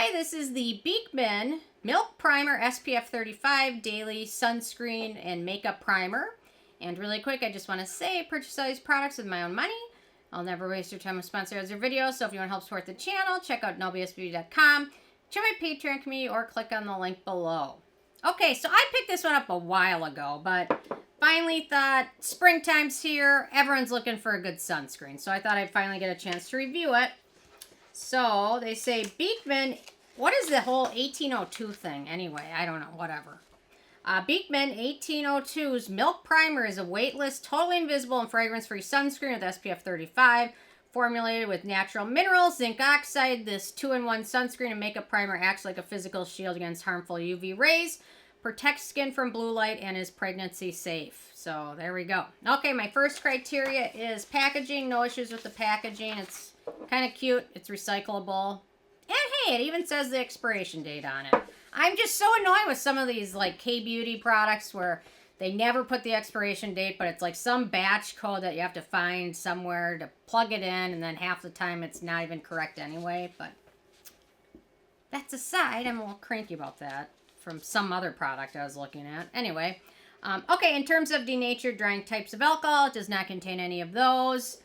Hi, this is the Beekman Milk Primer SPF 35 Daily Sunscreen and Makeup Primer. And really quick, I just want to say, purchase all these products with my own money. I'll never waste your time with sponsors or videos, so if you want to help support the channel, check out nobsbeauty.com, check my Patreon community, or click on the link below. Okay, so I picked this one up a while ago, but finally thought springtime's here, everyone's looking for a good sunscreen, so I thought I'd finally get a chance to review it. So, they say Beekman, what is the whole 1802 thing? Anyway, I don't know, whatever. Beekman 1802's Milk Primer is a weightless, totally invisible, and fragrance-free sunscreen with SPF 35, formulated with natural minerals, zinc oxide. This 2-in-1 sunscreen and makeup primer acts like a physical shield against harmful UV rays, protects skin from blue light, and is pregnancy safe. So, there we go. Okay, my first criteria is packaging. No issues with the packaging. It's kind of cute. It's recyclable. And hey, it even says the expiration date on it. I'm just so annoyed with some of these like K-Beauty products where they never put the expiration date, but it's like some batch code that you have to find somewhere to plug it in, and then half the time it's not even correct anyway. But that's aside, I'm a little cranky about that from some other product I was looking at. Anyway, okay, in terms of denatured drying types of alcohol, it does not contain any of those.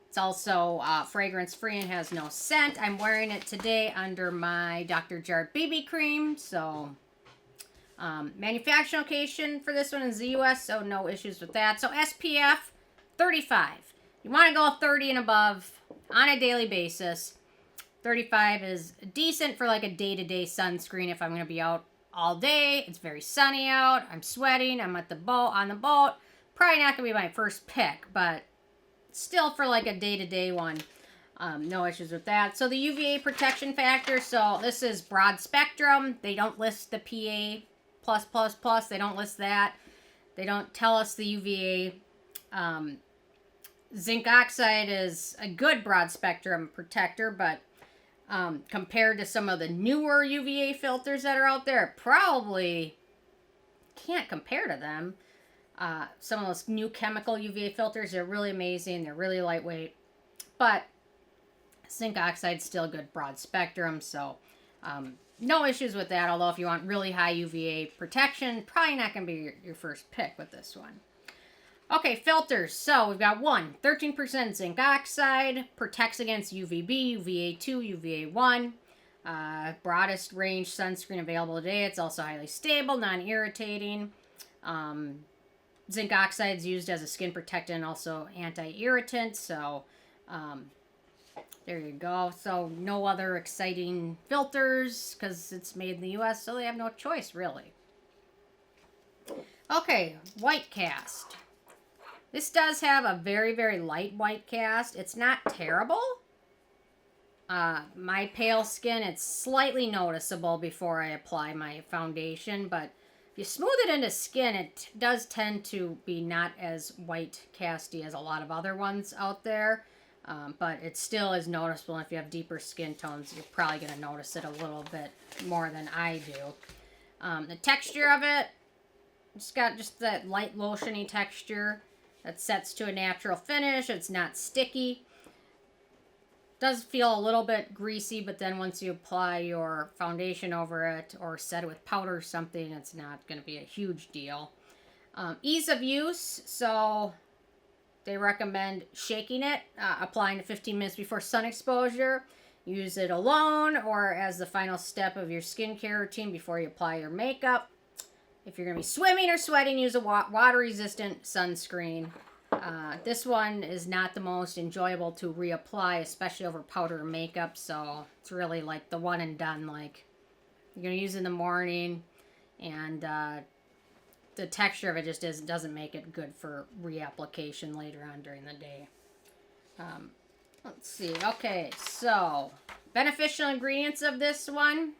It's also fragrance-free and has no scent. I'm wearing it today under my Dr. Jart BB cream. So, manufacturing location for this one is the US, so no issues with that. So, SPF 35. You want to go 30 and above on a daily basis. 35 is decent for like a day-to-day sunscreen if I'm going to be out all day. It's very sunny out. I'm sweating. I'm at the boat, on the boat. Probably not going to be my first pick, but still for like a day-to-day one, no issues with that. So the UVA protection factor, so this is broad spectrum. They don't list the PA+++. They don't list that. They don't tell us the UVA. Zinc oxide is a good broad spectrum protector, but compared to some of the newer UVA filters that are out there, it probably can't compare to them. Some of those new chemical UVA filters are really amazing. They're really lightweight. But zinc oxide is still a good broad spectrum. So no issues with that. Although if you want really high UVA protection, probably not going to be your first pick with this one. Okay, filters. So we've got 13% zinc oxide. Protects against UVB, UVA2, UVA1. Broadest range sunscreen available today. It's also highly stable, non-irritating. Zinc oxide is used as a skin protectant and also anti-irritant. So, there you go. So, no other exciting filters because it's made in the US, so they have no choice, really. Okay, white cast. This does have a very, very light white cast. It's not terrible. My pale skin, it's slightly noticeable before I apply my foundation, but if you smooth it into skin, it does tend to be not as white casty as a lot of other ones out there. But it still is noticeable. If you have deeper skin tones, you're probably going to notice it a little bit more than I do. The texture of it, it's got just that light lotiony texture that sets to a natural finish. It's not sticky. Does feel a little bit greasy, but then once you apply your foundation over it or set it with powder or something, it's not going to be a huge deal. Ease of use, so they recommend shaking it, applying to 15 minutes before sun exposure. Use it alone or as the final step of your skincare routine before you apply your makeup. If you're going to be swimming or sweating, use a water-resistant sunscreen. This one is not the most enjoyable to reapply, especially over powder or makeup, so it's really like the one and done, like you're going to use it in the morning, and the texture of it just doesn't make it good for reapplication later on during the day. Let's see, okay, so beneficial ingredients of this one.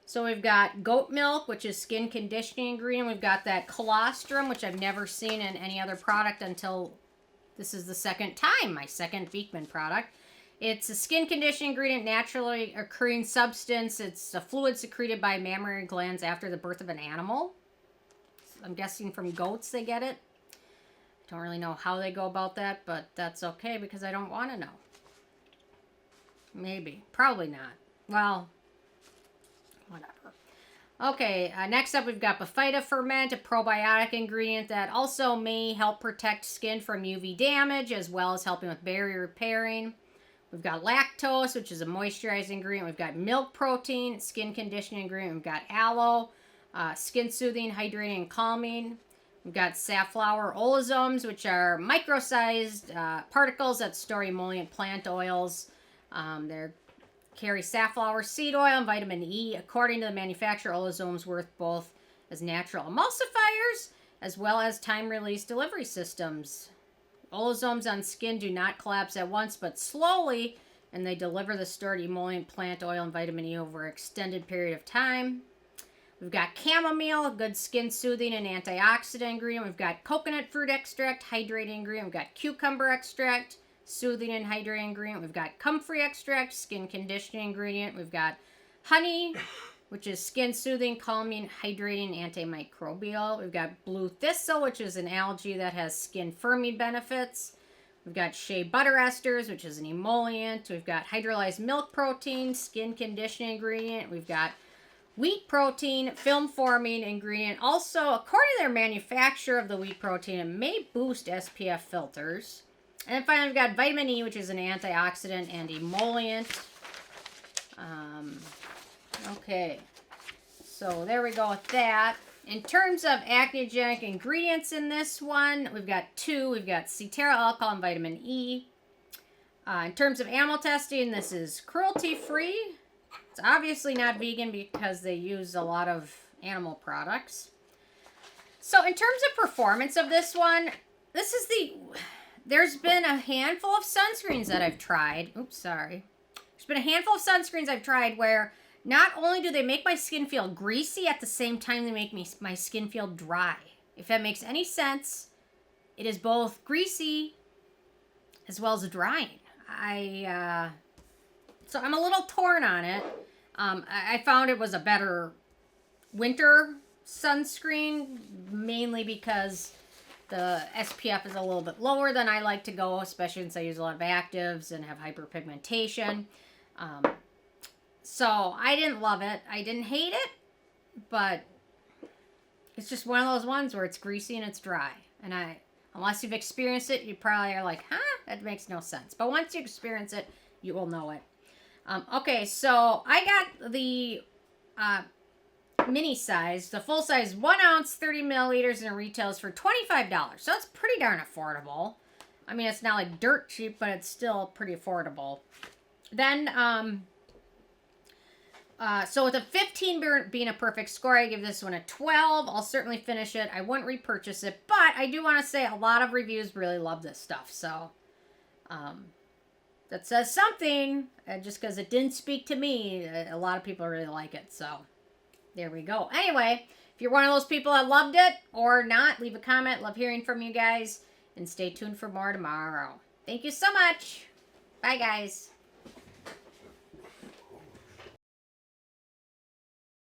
So we've got goat milk, which is skin conditioning ingredient. We've got that colostrum, which I've never seen in any other product until this is the second time, my second Beekman product. It's a skin conditioning ingredient, naturally occurring substance. It's a fluid secreted by mammary glands after the birth of an animal. I'm guessing from goats they get it. Don't really know how they go about that, but that's okay because I don't want to know. Maybe. Probably not. Well, Okay, next up we've got Ferment, a probiotic ingredient that also may help protect skin from UV damage as well as helping with barrier repairing. We've got Lactose, which is a moisturizing ingredient. We've got milk protein, skin conditioning ingredient. We've got Aloe, skin soothing, hydrating, and calming. We've got safflower oleosomes, which are micro-sized particles that store emollient plant oils. They're carry safflower seed oil and vitamin E. According to the manufacturer, oleosomes work both as natural emulsifiers as well as time-release delivery systems. Oleosomes on skin do not collapse at once, but slowly, and they deliver the stored emollient plant oil and vitamin E over an extended period of time. We've got chamomile, a good skin soothing and antioxidant ingredient. We've got coconut fruit extract, hydrating ingredient. We've got cucumber extract, soothing and hydrating ingredient. We've got comfrey extract, skin conditioning ingredient. We've got honey, which is skin soothing, calming, hydrating, antimicrobial. We've got blue thistle, which is an algae that has skin firming benefits. We've got shea butter esters, which is an emollient. We've got hydrolyzed milk protein, skin conditioning ingredient. We've got wheat protein, film forming ingredient. Also, according to their manufacturer of the wheat protein, it may boost SPF filters. And then finally, we've got vitamin E, which is an antioxidant and emollient. Okay, so there we go with that. In terms of acneogenic ingredients in this one, we've got two. We've got cetearyl alcohol and vitamin E. In terms of animal testing, this is cruelty-free. It's obviously not vegan because they use a lot of animal products. So in terms of performance of this one, there's been a handful of sunscreens that I've tried. Oops, sorry. There's been a handful of sunscreens I've tried where not only do they make my skin feel greasy, at the same time they make my skin feel dry. If that makes any sense, it is both greasy as well as drying. So I'm a little torn on it. I found it was a better winter sunscreen, mainly because the SPF is a little bit lower than I like to go, especially since I use a lot of actives and have hyperpigmentation. So I didn't love it. I didn't hate it, but it's just one of those ones where it's greasy and it's dry. And unless you've experienced it, you probably are like, huh, that makes no sense. But once you experience it, you will know it. Okay, so I got the mini size, the full size 1 ounce, 30 milliliters, and it retails for $25. So it's pretty darn affordable. I mean, it's not like dirt cheap, but it's still pretty affordable. Then, so with a 15 being a perfect score, I give this one a 12. I'll certainly finish it. I wouldn't repurchase it, but I do want to say a lot of reviews really love this stuff. So, that says something. Just because it didn't speak to me, a lot of people really like it. So, there we go. Anyway, if you're one of those people that loved it or not, leave a comment. Love hearing from you guys. And stay tuned for more tomorrow. Thank you so much. Bye, guys.